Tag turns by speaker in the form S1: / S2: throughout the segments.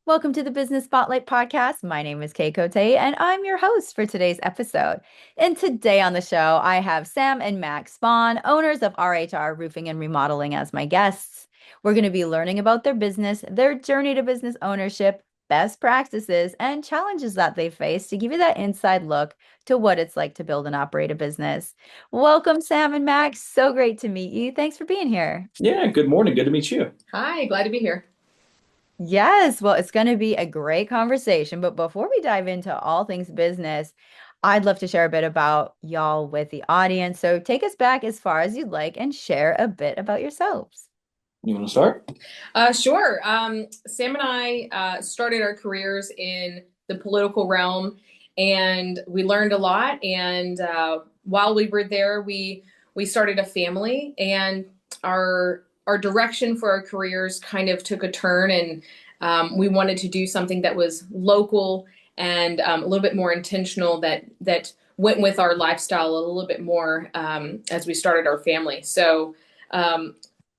S1: Welcome to the Business Spotlight podcast. My name is Kay Cote, and I'm your host for today's episode. And today on the show, I have Sam and Max Spahn, owners of RHR Roofing and Remodeling, as my guests. We're going to be learning about their business, their journey to business ownership, best practices, and challenges that they face to give you that inside look to what it's like to build and operate a business. Welcome, Sam and Max. So great to meet you. Thanks for being here.
S2: Yeah, good morning. Good to meet you.
S3: Hi, glad to be here.
S1: Yes, well, it's going to be a great conversation. But before we dive into all things business, I'd love to share a bit about y'all with the audience. So take us back as far as you'd like and share a bit about yourselves.
S2: You want to start?
S3: Sure. Sam and I started our careers in the political realm, and we learned a lot. And while we were there, we started a family, and our direction for our careers kind of took a turn, and we wanted to do something that was local and a little bit more intentional that went with our lifestyle a little bit more as we started our family. So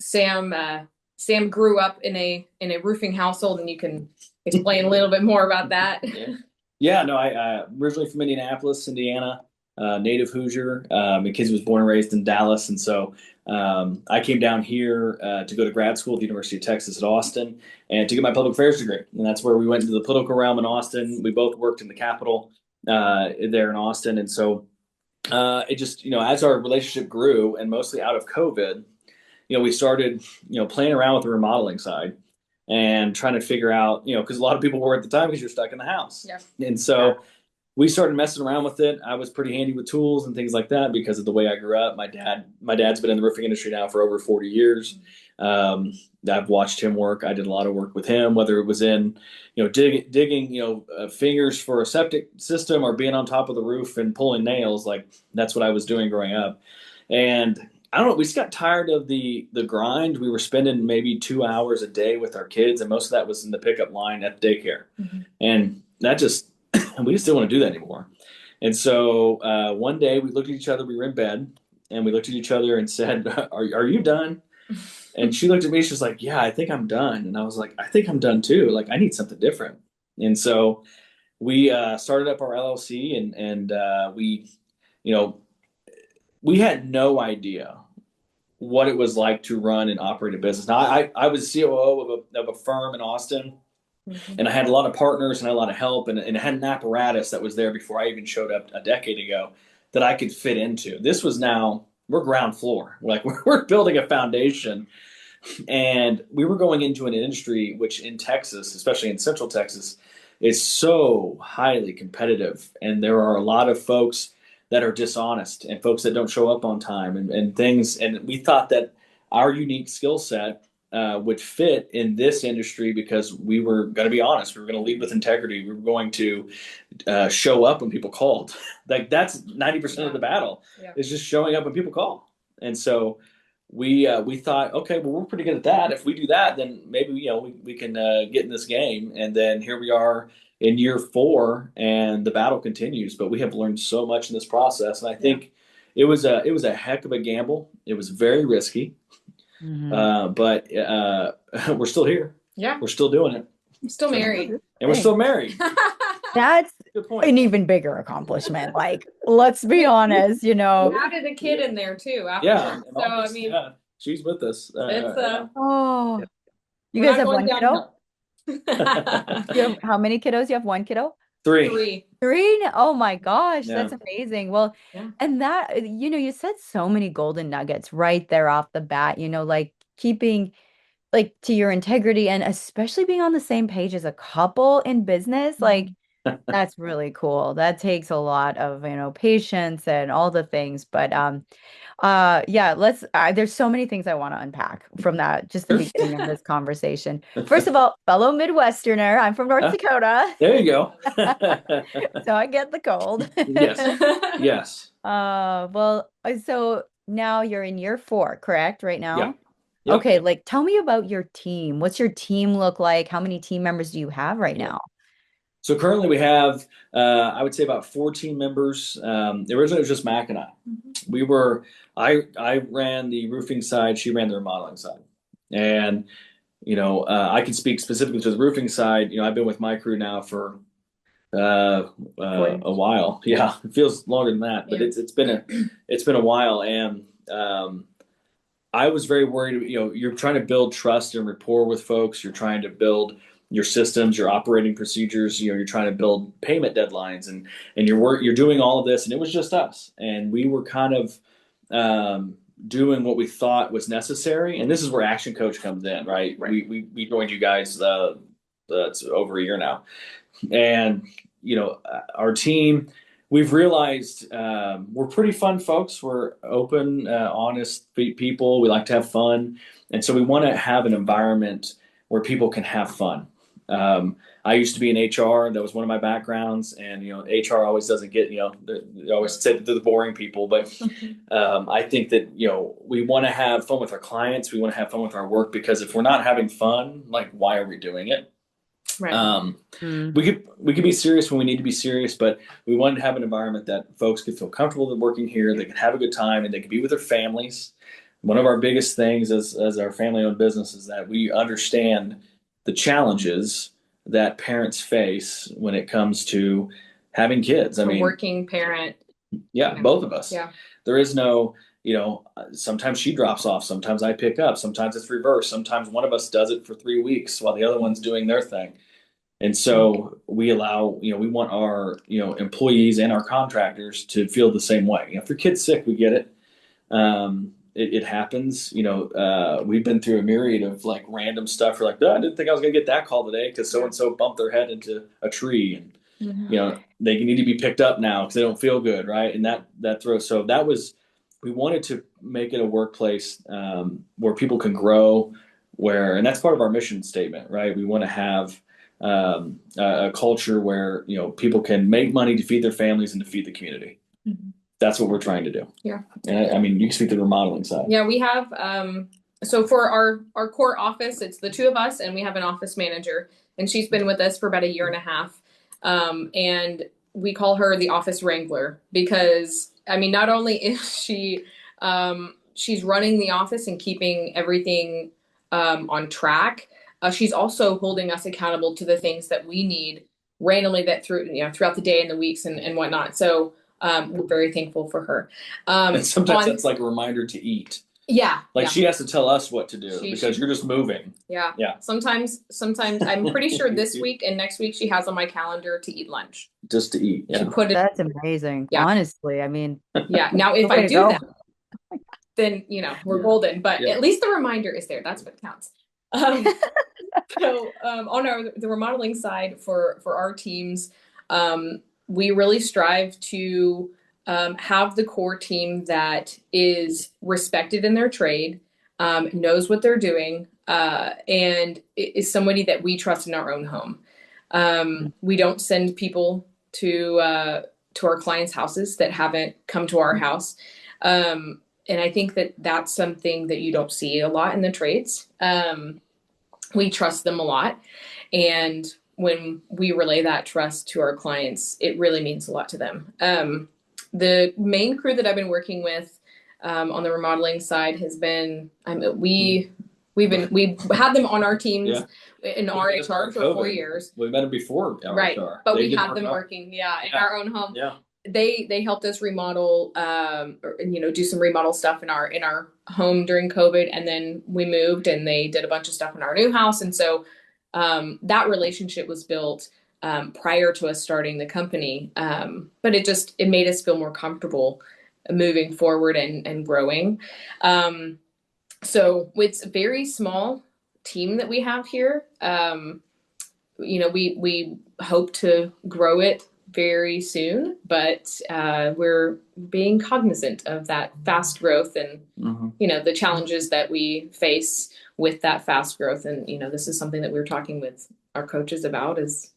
S3: Sam Sam grew up in a roofing household, and you can explain a little bit more about that.
S2: Yeah, no, I originally from Indianapolis, Indiana, native Hoosier. Mackenzie was born and raised in Dallas, and so I came down here to go to grad school at the University of Texas at Austin and to get my public affairs degree. And that's where we went into the political realm in Austin. We both worked in the Capitol there in Austin, and so it just as our relationship grew, and mostly out of COVID, we started playing around with the remodeling side and trying to figure out because a lot of people were at the time because you're stuck in the house.
S3: Yeah.
S2: And so we started messing around with it. I was pretty handy with tools and things like that because of the way I grew up. My dad's been in the roofing industry now for over 40 years. I've watched him work. I did a lot of work with him, whether it was in digging fingers for a septic system or being on top of the roof and pulling nails. Like that's what I was doing growing up. And I don't know, we just got tired of the grind. We were spending maybe 2 hours a day with our kids, and most of that was in the pickup line at the daycare.
S3: Mm-hmm.
S2: And that just we just didn't want to do that anymore. And so one day we looked at each other, we were in bed, and we looked at each other and said, are you done? And she looked at me, she was like, yeah, I think I'm done. And I was like, I think I'm done too. Like, I need something different. And so we started up our LLC, and we had no idea what it was like to run and operate a business. Now, I was COO of a firm in Austin,
S3: Mm-hmm.
S2: and I had a lot of partners and I had a lot of help, and I had an apparatus that was there before I even showed up a decade ago that I could fit into. This was now, we're ground floor. Like, we're building a foundation, and we were going into an industry which in Texas, especially in Central Texas, is so highly competitive. And there are a lot of folks that are dishonest and folks that don't show up on time and things. And we thought that our unique skill set would fit in this industry because we were going to be honest. We were going to lead with integrity. We were going to show up when people called. Like that's 90% of the battle is just showing up when people call. And so we thought, okay, well, we're pretty good at that. If we do that, then maybe we can get in this game. And then here we are in year 4, and the battle continues. But we have learned so much in this process, and I think it was a heck of a gamble. It was very risky, but we're still here.
S3: Yeah,
S2: We're still doing it.
S3: I'm still married.
S2: And we're still married.
S1: That's
S2: Good point.
S1: an even bigger accomplishment. Like, let's be honest,
S3: We added a kid in there too.
S2: Yeah.
S3: So I mean,
S2: she's with us.
S3: it's
S1: oh, you
S3: we're
S1: guys
S3: not
S1: have
S3: going
S1: one kiddo?
S3: downhill.
S1: How many kiddos? You have one kiddo?
S2: 3.
S3: 3.
S1: Three? Oh my gosh,
S2: Yeah.
S1: that's amazing. Well,
S3: Yeah.
S1: and that, you said so many golden nuggets right there off the bat, like keeping like to your integrity and especially being on the same page as a couple in business. Like that's really cool. That takes a lot of, patience and all the things. But yeah, there's so many things I want to unpack from that, just the beginning of this conversation. First of all, fellow Midwesterner, I'm from North Dakota.
S2: There you go.
S1: So I get the cold.
S2: Yes. Yes.
S1: Well, so now you're in year 4, correct? Right now?
S2: Yeah. Yep.
S1: Okay, like tell me about your team. What's your team look like? How many team members do you have right now?
S2: So currently we have, I would say about 4 team members. Originally it was just Mac and I. I ran the roofing side, she ran the remodeling side. And I can speak specifically to the roofing side. I've been with my crew now for a while. Yeah, it feels longer than that, but it's been a while, and I was very worried. You're trying to build trust and rapport with folks. You're trying to build your systems, your operating procedures. You're trying to build payment deadlines, and you're doing all of this, and it was just us, and we were kind of doing what we thought was necessary. And this is where Action Coach comes in, right? We joined you guys. It's over a year now, and our team, we've realized we're pretty fun folks. We're open, honest people. We like to have fun, and so we want to have an environment where people can have fun. I used to be in HR. That was one of my backgrounds, and HR always doesn't get, they always say they're the boring people, but I think that we want to have fun with our clients. We want to have fun with our work, because if we're not having fun, like, why are we doing it?
S3: Right.
S2: We could be serious when we need to be serious, but we wanted to have an environment that folks could feel comfortable working here. They can have a good time, and they can be with their families. One of our biggest things as our family-owned business is that we understand the challenges that parents face when it comes to having kids. I mean,
S3: working parent.
S2: Yeah, both of us.
S3: Yeah.
S2: There is no, sometimes she drops off, sometimes I pick up, sometimes it's reverse, sometimes one of us does it for 3 weeks while the other one's doing their thing. And so we allow, we want our, employees and our contractors to feel the same way. If your kid's sick, we get it. It happens. We've been through a myriad of like random stuff. We're like, oh, I didn't think I was going to get that call today because so-and-so bumped their head into a tree, and they need to be picked up now because they don't feel good, right? And that throws. So we wanted to make it a workplace where people can grow, and that's part of our mission statement, right? We want to have a culture where people can make money to feed their families and to feed the community. Mm-hmm. That's what we're trying to do.
S3: Yeah.
S2: And I mean, you can speak to the remodeling side.
S3: Yeah, we have so for our core office, it's the two of us, and we have an office manager, and she's been with us for about a year and a half. And we call her the office wrangler, because I mean, not only is she she's running the office and keeping everything on track, she's also holding us accountable to the things that we need randomly throughout the day and the weeks and whatnot. So we're very thankful for her.
S2: And sometimes that's like a reminder to eat.
S3: Yeah.
S2: Like she has to tell us what to do because you're just moving.
S3: Yeah. Yeah. Sometimes I'm pretty sure this week and next week she has on my calendar to eat lunch.
S2: Just to eat. Yeah.
S1: That's amazing. Yeah. Honestly, I mean.
S3: Yeah. Now if I do that, then we're golden. But at least the reminder is there. That's what counts. So on the remodeling side for our teams, we really strive to have the core team that is respected in their trade, knows what they're doing, and is somebody that we trust in our own home. We don't send people to our clients' houses that haven't come to our house. And I think that that's something that you don't see a lot in the trades. We trust them a lot. And when we relay that trust to our clients, it really means a lot to them. The main crew that I've been working with on the remodeling side has been, we've had them on our teams in RHR for 4 years.
S2: We met them before RHR.
S3: Right, but we had them working, in our own home.
S2: Yeah.
S3: They helped us remodel, do some remodel stuff in our home during COVID, and then we moved and they did a bunch of stuff in our new house. And so that relationship was built prior to us starting the company, but it made us feel more comfortable moving forward and growing. So it's a very small team that we have here. We hope to grow it very soon, but we're being cognizant of that fast growth and the challenges that we face with that fast growth. And this is something that we're talking with our coaches about, is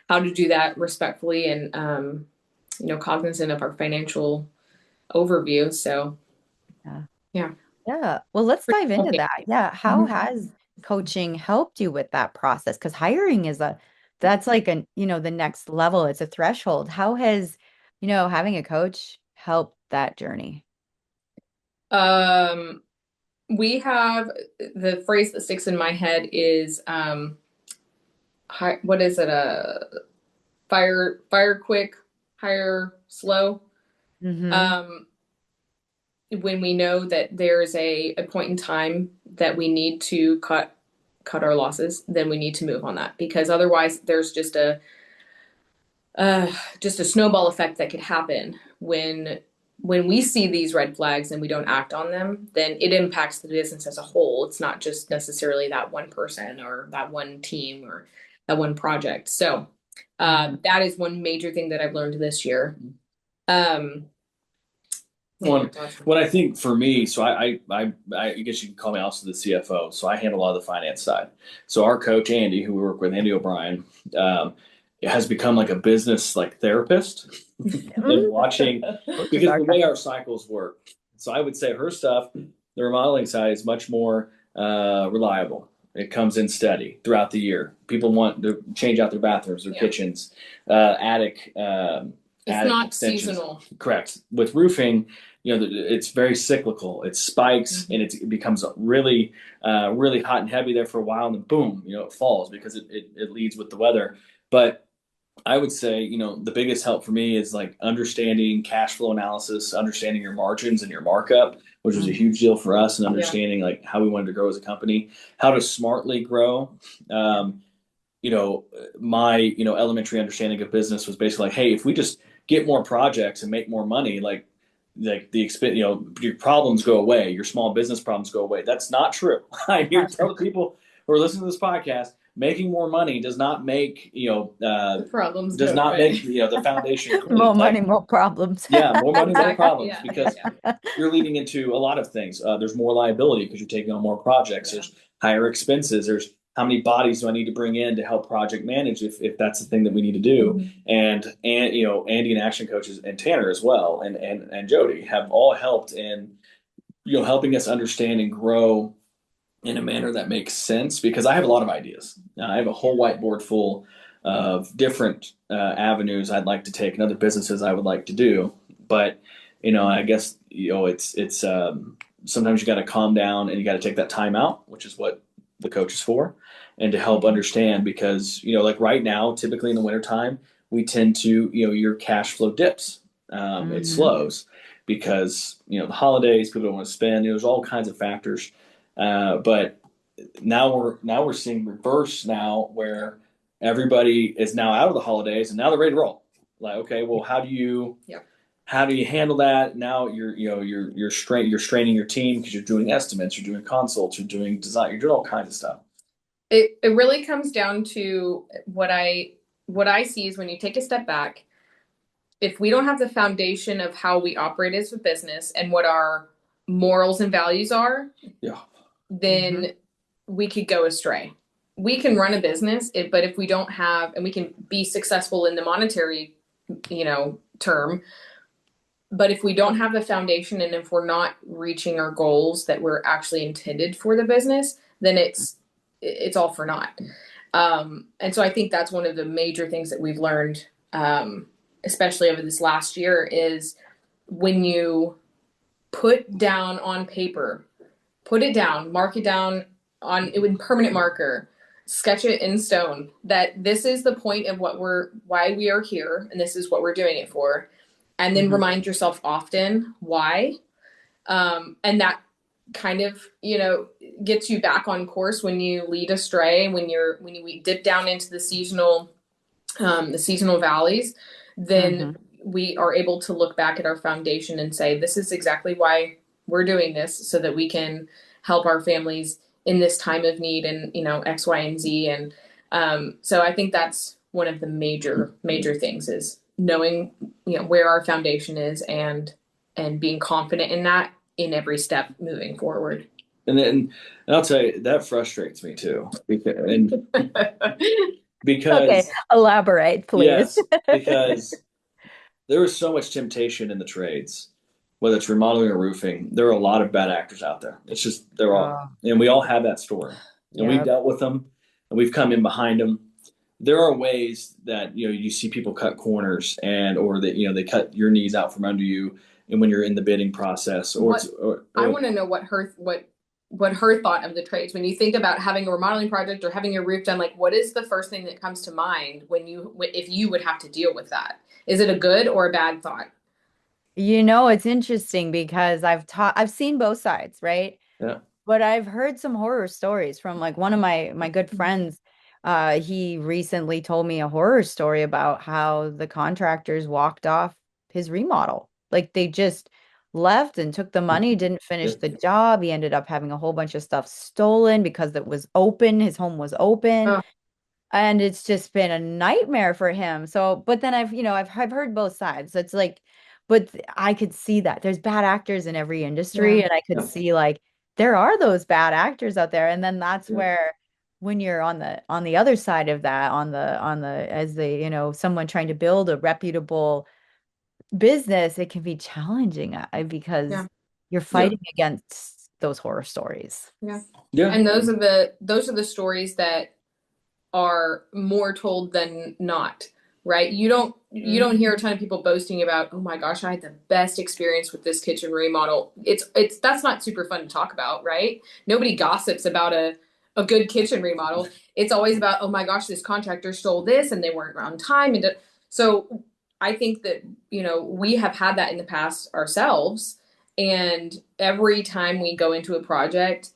S3: how to do that respectfully and cognizant of our financial overview. So yeah.
S1: Well, let's dive into that. How has coaching helped you with that process? Because hiring that's like the next level. It's a threshold. How has, having a coach helped that journey?
S3: We have the phrase that sticks in my head is what is it? Fire quick, hire slow.
S1: Mm-hmm.
S3: Um, when we know that there's a point in time that we need to cut our losses, then we need to move on that, because otherwise there's just a snowball effect that could happen when we see these red flags and we don't act on them, then it impacts the business as a whole. It's not just necessarily that one person or that one team or that one project. So that is one major thing that I've learned this year.
S2: What I think for me, so I guess you can call me also the CFO. So I handle a lot of the finance side. So our coach Andy, who we work with, Andy O'Brien, has become like a business like therapist and watching because the way our cycles work. So I would say her stuff, the remodeling side, is much more reliable. It comes in steady throughout the year. People want to change out their bathrooms, their kitchens, attic.
S3: It's not extensions. Seasonal.
S2: Correct. With roofing, it's very cyclical. It spikes and it becomes really, really hot and heavy there for a while, and then boom, it falls because it leads with the weather. But I would say, the biggest help for me is like understanding cash flow analysis, understanding your margins and your markup, which was a huge deal for us, and understanding like how we wanted to grow as a company, how to smartly grow. My elementary understanding of business was basically like, hey, if we just get more projects and make more money, like the expense, your problems go away, your small business problems go away. That's not true. I hear tell people who are listening to this podcast, making more money does not make
S3: the problems
S2: does not make the foundation complete.
S1: More money, more problems.
S2: Yeah, more money, more problems,
S3: Yeah.
S2: because you're leading into a lot of things. There's more liability because you're taking on more projects. There's higher expenses. There's how many bodies do I need to bring in to help project manage if that's the thing that we need to do. And Andy and Action Coaches and Tanner as well and Jody have all helped in helping us understand and grow in a manner that makes sense, because I have a lot of ideas. I have a whole whiteboard full of different avenues I'd like to take and other businesses I would like to do. But, I guess, it's sometimes you got to calm down and you got to take that time out, which is what the coach is for, and to help understand, because, like right now, typically in the wintertime, we tend to, your cash flow dips. It slows because, the holidays, people don't want to spend, there's all kinds of factors. But now we're seeing reverse now, where everybody is now out of the holidays and now they're ready to roll. Like, okay, well, how do you handle that? Now you're straining your team because you're doing estimates, you're doing consults, you're doing design, you're doing all kinds of stuff.
S3: It really comes down to what I see is when you take a step back, if we don't have the foundation of how we operate as a business and what our morals and values are, then we could go astray. We can run a business, but if we don't have, and we can be successful in the monetary, term, but if we don't have the foundation and if we're not reaching our goals that we're actually intended for the business, then it's all for naught. And so I think that's one of the major things that we've learned, especially over this last year, is when you put down on paper, put it down, mark it down on it with permanent marker, sketch it in stone, that this is the point of why we are here, and this is what we're doing it for. And then remind yourself often why. And that kind of, gets you back on course when you lead astray, when you dip down into the seasonal valleys, then we are able to look back at our foundation and say, this is exactly why we're doing this, so that we can help our families in this time of need and, X, Y, and Z. And so I think that's one of the major things, is knowing, where our foundation is and being confident in that in every step moving forward.
S2: And I'll tell you, that frustrates me too. Because
S1: okay, elaborate, please.
S2: Yes, because there is so much temptation in the trades, whether it's remodeling or roofing. There are a lot of bad actors out there. It's just and we all have that story, and we've dealt with them, and we've come in behind them. There are ways that you see people cut corners, or that they cut your knees out from under you, and when you're in the bidding process,
S3: I want to know what what her thought of the trades. When you think about having a remodeling project or having your roof done, like what is the first thing that comes to mind when if you would have to deal with that? Is it a good or a bad thought?
S1: It's interesting because I've seen both sides, right?
S2: Yeah.
S1: But I've heard some horror stories from like one of my good friends. He recently told me a horror story about how the contractors walked off his remodel. Like they just left and took the money, didn't
S2: Yeah.
S1: finish the job. He ended up having a whole bunch of stuff stolen because it was open. His home was open.
S3: Oh,
S1: And it's just been a nightmare for him. So, but then I've heard both sides. It's like, but I could see that there's bad actors in every industry,
S3: yeah,
S1: and I could
S2: Yeah.
S1: see like there are those bad actors out there. And then that's
S2: Yeah.
S1: where when you're on the other side of that, on the as the, someone trying to build a reputable business, it can be challenging because
S3: yeah,
S1: you're
S2: Yeah.
S1: fighting against those horror stories.
S3: yeah.
S2: Yeah.
S3: And those are the stories that are more told than not, right? You don't hear a ton of people boasting about, oh my gosh, I had the best experience with this kitchen remodel. It's that's not super fun to talk about, right? Nobody gossips about a good kitchen remodel. It's always about, oh my gosh, this contractor stole this and they weren't on time. So I think that, we have had that in the past ourselves. And every time we go into a project,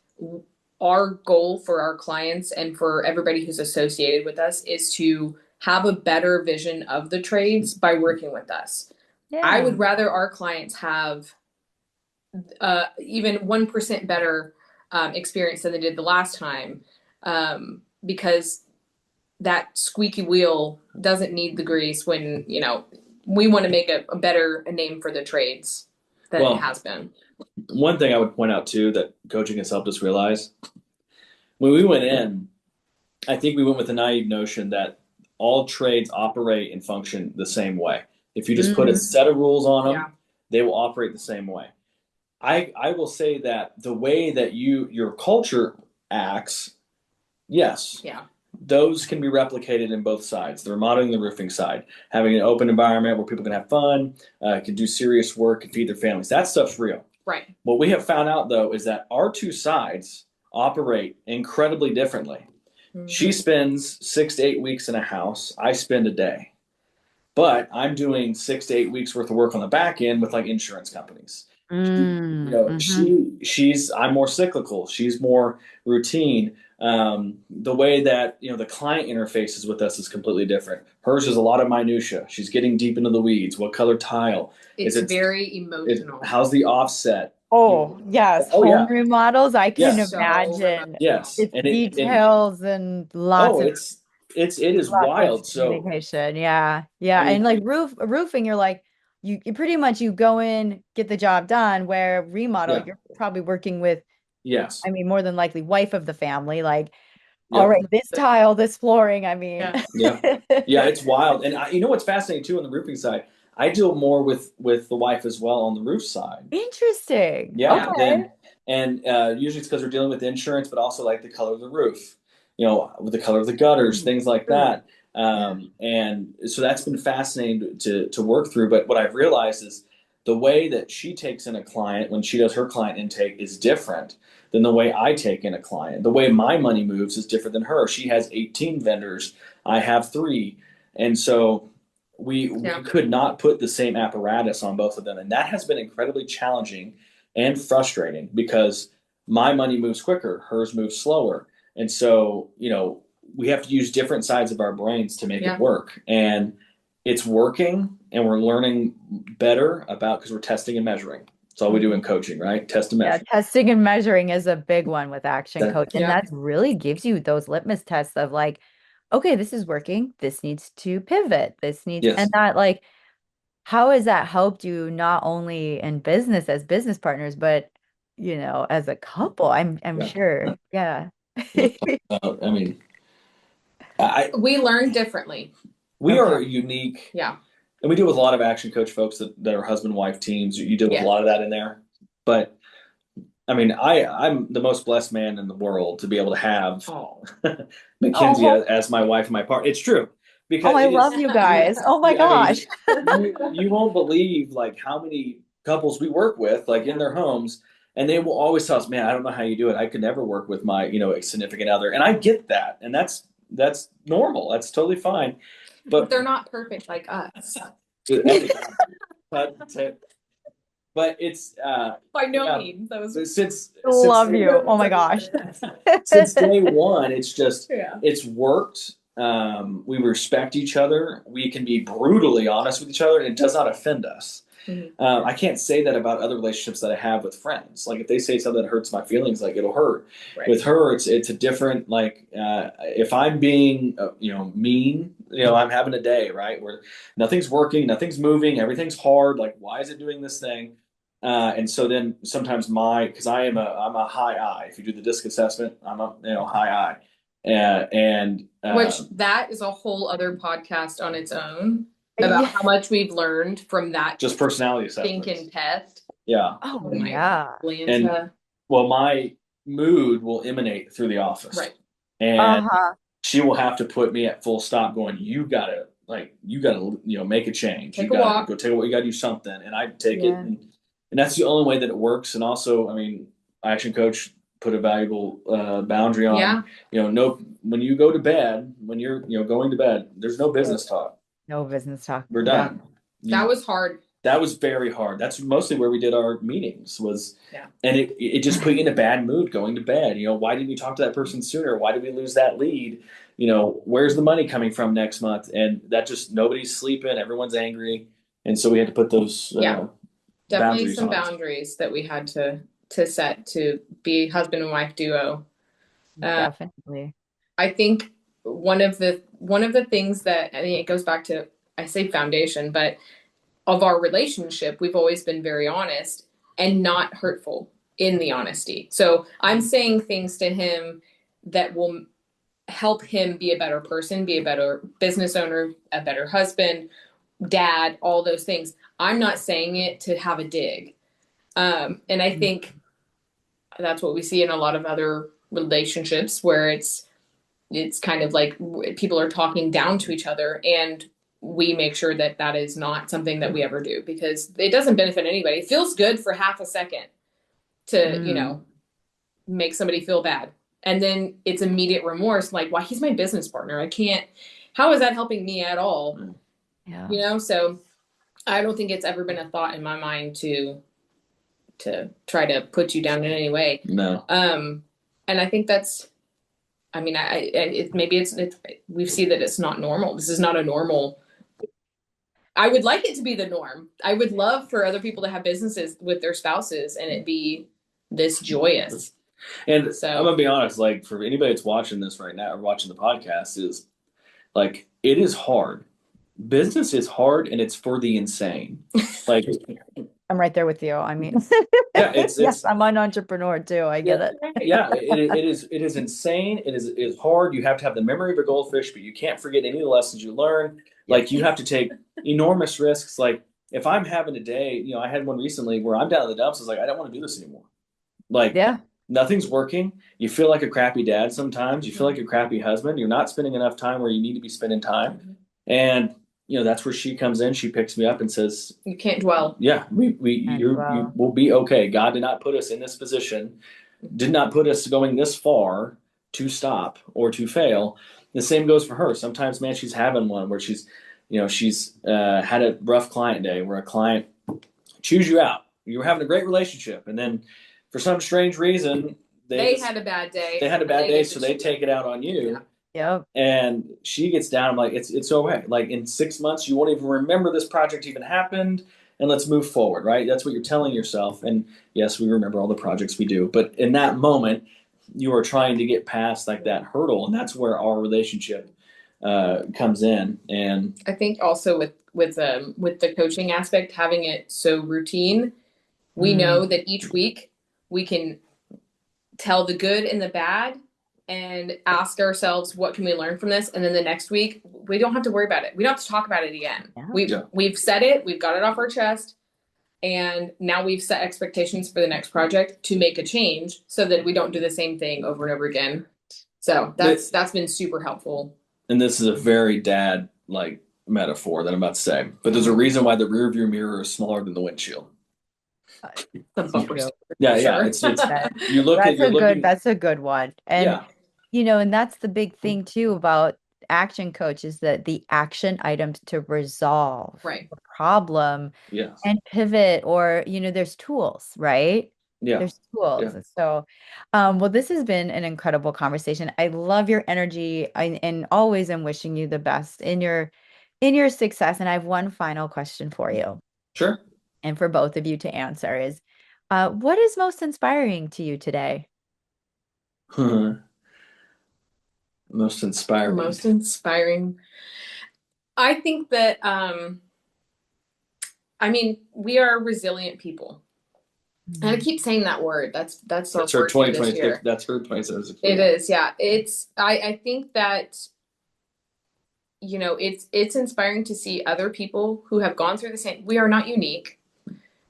S3: our goal for our clients and for everybody who's associated with us is to have a better vision of the trades by working with us. I
S1: Yeah.
S3: would rather our clients have even 1% better experience than they did the last time, because that squeaky wheel doesn't need the grease when, we want to make a better name for the trades than it
S2: Well,
S3: has been.
S2: one thing I would point out too that coaching has helped us realize when we went in, I think we went with the naive notion that all trades operate and function the same way. If you just put a
S1: Mm.
S2: set of rules on them,
S3: Yeah.
S2: they will operate the same way. I will say that the way that your culture acts, yes,
S3: Yeah.
S2: those can be replicated in both sides. The remodeling, the roofing side, having an open environment where people can have fun, can do serious work, and feed their families. That stuff's real.
S3: Right.
S2: What we have found out though is that our two sides operate incredibly differently.
S3: Mm-hmm.
S2: She spends 6 to 8 weeks in a house. I spend a day. But I'm doing 6 to 8 weeks worth of work on the back end with like insurance companies.
S1: Mm-hmm.
S2: She's I'm more cyclical. She's more routine. The way that the client interfaces with us is completely different. Hers is a lot of minutia. She's getting deep into the weeds. What color tile?
S3: It's very emotional.
S2: How's the offset?
S1: Oh, yes.
S2: Oh
S1: Home
S2: yeah,
S1: remodels, I can
S2: yes,
S3: So
S1: imagine
S2: yes,
S1: it's details and
S2: oh it is
S1: lots of
S2: wild. So
S1: communication. Yeah. Yeah.
S2: I
S1: And
S2: mean
S1: like roofing, you're like you pretty much you go in, get the job done, where remodel,
S2: yeah,
S1: you're probably working with,
S2: yes,
S1: I mean, more than likely wife of the family, like, all
S2: yep.
S1: right, this tile, this flooring, I mean.
S3: yeah.
S2: Yeah, yeah, it's wild. And you know what's fascinating too on the roofing side? I deal more with the wife as well on the roof side.
S1: Interesting.
S2: Yeah,
S3: Yeah.
S1: Okay.
S2: then and usually it's because we're dealing with insurance, but also like the color of the roof, with the color of the gutters,
S1: Mm,
S2: things like
S3: Mm.
S2: that.
S1: yeah.
S2: And so that's been fascinating to work through. But what I've realized is the way that she takes in a client when she does her client intake is different than the way I take in a client. The way my money moves is different than her. She has 18 vendors, I have three, and so we
S3: Yeah.
S2: could not put the same apparatus on both of them, and that has been incredibly challenging and frustrating because my money moves quicker, hers moves slower. And so, we have to use different sides of our brains to make
S3: Yeah.
S2: it work. And it's working and we're learning better about because we're testing and measuring. That's all we do in coaching, right? Test and
S1: Yeah,
S2: measure.
S1: testing and measuring is a big one with action
S2: That,
S1: coach. And
S3: Yeah.
S1: that really gives you those litmus tests of like, okay, this is working. This needs to pivot. This needs, and
S2: yes.
S1: that like, how has that helped you not only in business as business partners, but as a couple? I'm
S2: Yeah.
S1: sure. Yeah.
S2: Yeah. I mean, I
S3: We learn differently.
S2: we
S1: Okay.
S2: are unique.
S3: Yeah.
S2: And we deal with a lot of action coach folks that are husband wife teams. You deal with
S3: Yeah.
S2: a lot of that in there. But I mean, I'm the most blessed man in the world to be able to have
S3: Oh.
S2: Mackenzie
S1: Oh,
S2: as my wife and my partner. It's true
S1: oh,
S2: because
S1: I
S2: it is.
S1: love you guys. Oh my
S2: I mean,
S1: gosh.
S2: you won't believe like how many couples we work with, like in their homes, And they will always tell us, man, I don't know how you do it. I could never work with my, significant other. And I get that. And that's normal. That's totally fine.
S3: But they're not perfect like us.
S2: but it's
S3: by no means. That was
S2: since
S1: love you. Oh my gosh.
S2: Since day one, it's just
S3: Yeah.
S2: it's worked. We respect each other. We can be brutally honest with each other, and it does not offend us.
S3: Mhm.
S2: I can't say that about other relationships that I have with friends. Like if they say something that hurts my feelings, like it'll hurt.
S3: Right.
S2: With her, it's a different. Like if I'm being mean, I'm having a day right where nothing's working, nothing's moving, everything's hard. Like why is it doing this thing? And so then sometimes because I'm a high I. If you do the DISC assessment, I'm a high I.
S3: Which that is a whole other podcast on its own about how much we've learned from that
S2: just personality assessment
S3: thinking test.
S2: Yeah.
S1: Oh yeah.
S2: And well, my mood will emanate through the office,
S3: right?
S2: And she will have to put me at full stop, going, you gotta make a change.
S3: Take
S2: you
S3: a
S2: gotta
S3: walk.
S2: go take a walk. You gotta do something, and I take it, and that's the only way that it works. And also, I mean, Action Coach put a valuable boundary on. No, when you go to bed, when you're going to bed, there's no business talk.
S1: No business talk.
S2: We're done.
S3: That was hard.
S2: That was very hard. That's mostly where we did our meetings and it just put you in a bad mood going to bed. Why didn't you talk to that person sooner? Why did we lose that lead? Where's the money coming from next month? And that just nobody's sleeping. Everyone's angry. And so we had to put those
S3: definitely some boundaries that we had to set to be husband and wife duo.
S1: Definitely.
S3: I think one of the things that, I mean, it goes back to, I say foundation, but of our relationship, we've always been very honest and not hurtful in the honesty. So I'm saying things to him that will help him be a better person, be a better business owner, a better husband, dad, all those things. I'm not saying it to have a dig. And I think that's what we see in a lot of other relationships where it's kind of like people are talking down to each other, and we make sure that that is not something that we ever do, because it doesn't benefit anybody. It feels good for half a second to, make somebody feel bad. And then it's immediate remorse. Like, why? He's my business partner. How is that helping me at all?
S1: Yeah.
S3: So I don't think it's ever been a thought in my mind to try to put you down in any way.
S2: No.
S3: And I think that's, I mean, we see that it's not normal. This is not a normal. I would like it to be the norm. I would love for other people to have businesses with their spouses and it be this joyous.
S2: And so, I'm gonna be honest, like for anybody that's watching this right now or watching the podcast, is like it is hard. Business is hard, and it's for the insane. Like
S1: I'm right there with you. I mean,
S2: it's
S1: I'm an entrepreneur too. I get it.
S2: Yeah, it is insane. It is hard. You have to have the memory of a goldfish, but you can't forget any of the lessons you learn. Like you have to take enormous risks. Like if I'm having a day, I had one recently where I'm down in the dumps. I was like, I don't want to do this anymore. Like nothing's working. You feel like a crappy dad sometimes. You feel like a crappy husband. You're not spending enough time where you need to be spending time. And that's where she comes in. She picks me up and says, "You can't dwell." Yeah, you will be okay. God did not put us in this position. Did not put us going this far to stop or to fail. The same goes for her. Sometimes, man, she's having one where she's had a rough client day where a client chews you out. You were having a great relationship, and then for some strange reason they had a bad day. They had a bad day, so they take it out on you. Yeah.
S1: Yep.
S2: And she gets down. I'm like, it's okay. Like in 6 months, you won't even remember this project even happened, and let's move forward, right? That's what you're telling yourself. And yes, we remember all the projects we do, but in that moment, you are trying to get past like that hurdle, and that's where our relationship comes in. And
S3: I think also with the coaching aspect, having it so routine, we know that each week we can tell the good and the bad and ask ourselves, what can we learn from this? And then the next week, we don't have to worry about it. We don't have to talk about it again. Yeah. We've said it, we've got it off our chest, and now we've set expectations for the next project to make a change so that we don't do the same thing over and over again. So that's been super helpful.
S2: And this is a very dad like metaphor that I'm about to say, but there's a rear view mirror is smaller than the windshield.
S3: The bumper
S1: True.
S3: sticker,
S2: Yeah, yeah.
S3: sure.
S2: It's
S1: That,
S2: you're looking.
S1: that's a good one. And
S2: Yeah,
S1: and that's the big thing too about action coach is that the action items to resolve
S3: Right.
S1: the problem
S2: yes,
S1: and pivot or there's tools, right?
S2: yeah,
S1: There's tools.
S2: yeah.
S1: And so well, this has been an incredible conversation. I love your energy and always am wishing you the best in your success. And I have one final question for you
S2: Sure.
S1: and for both of you to answer is what is most inspiring to you today?
S2: Most inspiring.
S3: Most inspiring. I think that I mean, we are resilient people. And I
S1: Mm.
S3: keep saying that word. That's our
S2: That's her
S3: word for this
S2: 2026.
S3: year.
S2: That's her 2026.
S3: It is, yeah. I think that it's inspiring to see other people who have gone through the same. We are not unique.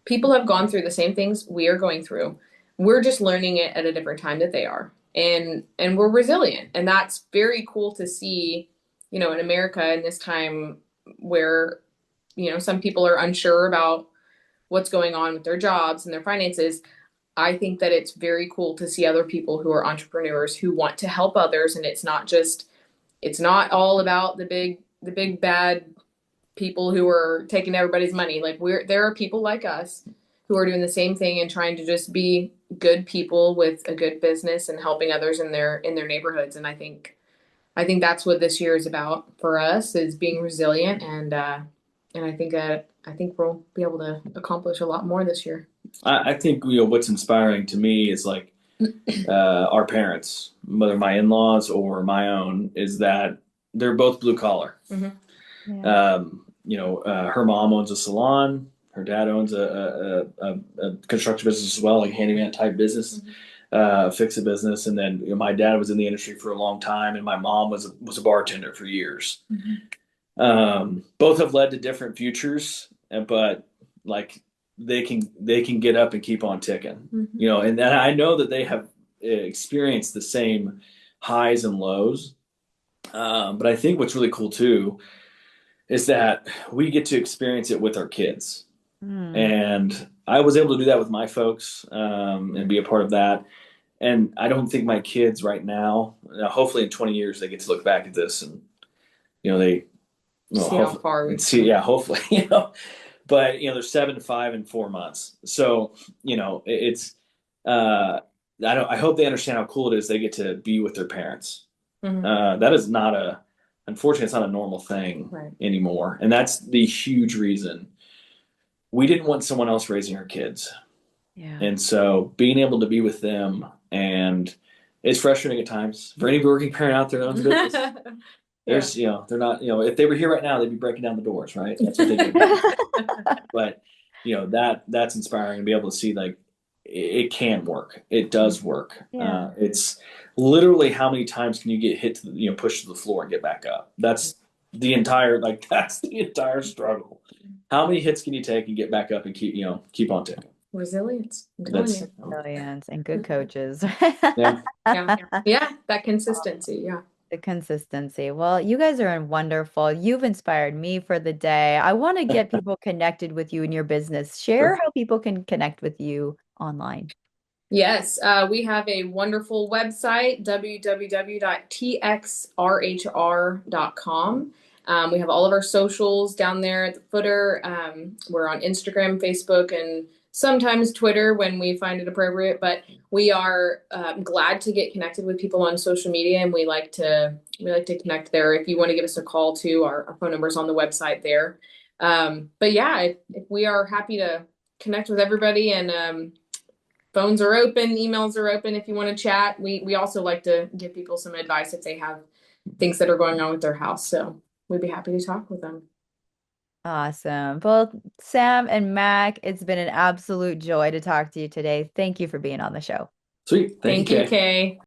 S3: People have gone through the same things we are going through. We're just learning it at a different time that they are. And we're resilient. And that's very cool to see, in America in this time where, some people are unsure about what's going on with their jobs and their finances. I think that it's very cool to see other people who are entrepreneurs who want to help others, and it's not all about the big bad people who are taking everybody's money. Like there are people like us who are doing the same thing and trying to just be good people with a good business and helping others in their neighborhoods. And I think that's what this year is about for us, is being resilient, and I think we'll be able to accomplish a lot more this year.
S2: I think what's inspiring to me is like our parents, whether my in-laws or my own, is that they're both blue collar.
S3: Mm-hmm.
S1: Yeah.
S2: Her mom owns a salon. Her dad owns a construction business as well, like handyman type business, fix a business. And then my dad was in the industry for a long time, and my mom was a bartender for years. Both have led to different futures, but like they can get up and keep on ticking, and I know that they have experienced the same highs and lows. But I think what's really cool too is that we get to experience it with our kids.
S1: Mm.
S2: And I was able to do that with my folks, and be a part of that. And I don't think my kids right now, hopefully in 20 years, they get to look back at this and, they,
S3: See how far we've
S2: see,
S3: come.
S2: yeah, hopefully, but, they're 7, 5, and 4 months. So, it's, I hope they understand how cool it is they get to be with their parents. That is unfortunately, it's not a normal thing
S3: Right.
S2: anymore. And that's the huge reason we didn't want someone else raising our kids.
S1: Yeah.
S2: And so being able to be with them, and it's frustrating at times for any working parent out there that owns a business. There's, they're not, if they were here right now, they'd be breaking down the doors, right? That's what they do. But, that's inspiring to be able to see like it can work. It does work.
S1: Yeah.
S2: It's literally how many times can you get hit to pushed to the floor and get back up? That's the entire struggle. How many hits can you take and get back up and keep on ticking?
S3: Resilience. I'm telling
S2: That's
S3: you.
S1: Brilliant and good coaches.
S2: yeah.
S3: Yeah, that consistency. Yeah.
S1: The consistency. Well, you guys are wonderful. You've inspired me for the day. I want to get people connected with you in your business. Share
S2: Sure.
S1: how people can connect with you online.
S3: Yes, we have a wonderful website, www.txrhr.com. We have all of our socials down there at the footer. We're on Instagram, Facebook, and sometimes Twitter when we find it appropriate. But we are glad to get connected with people on social media, and we like to connect there. If you want to give us a call too, our phone number is on the website there. But yeah, if we are happy to connect with everybody, and phones are open, emails are open if you want to chat. We also like to give people some advice if they have things that are going on with their house. So we'd be happy to talk with them.
S1: Awesome. Both Sam and Mac, it's been an absolute joy to talk to you today. Thank you for being on the show.
S2: Sweet. Thank you,
S3: Thank you,
S2: Kay.
S3: Kay.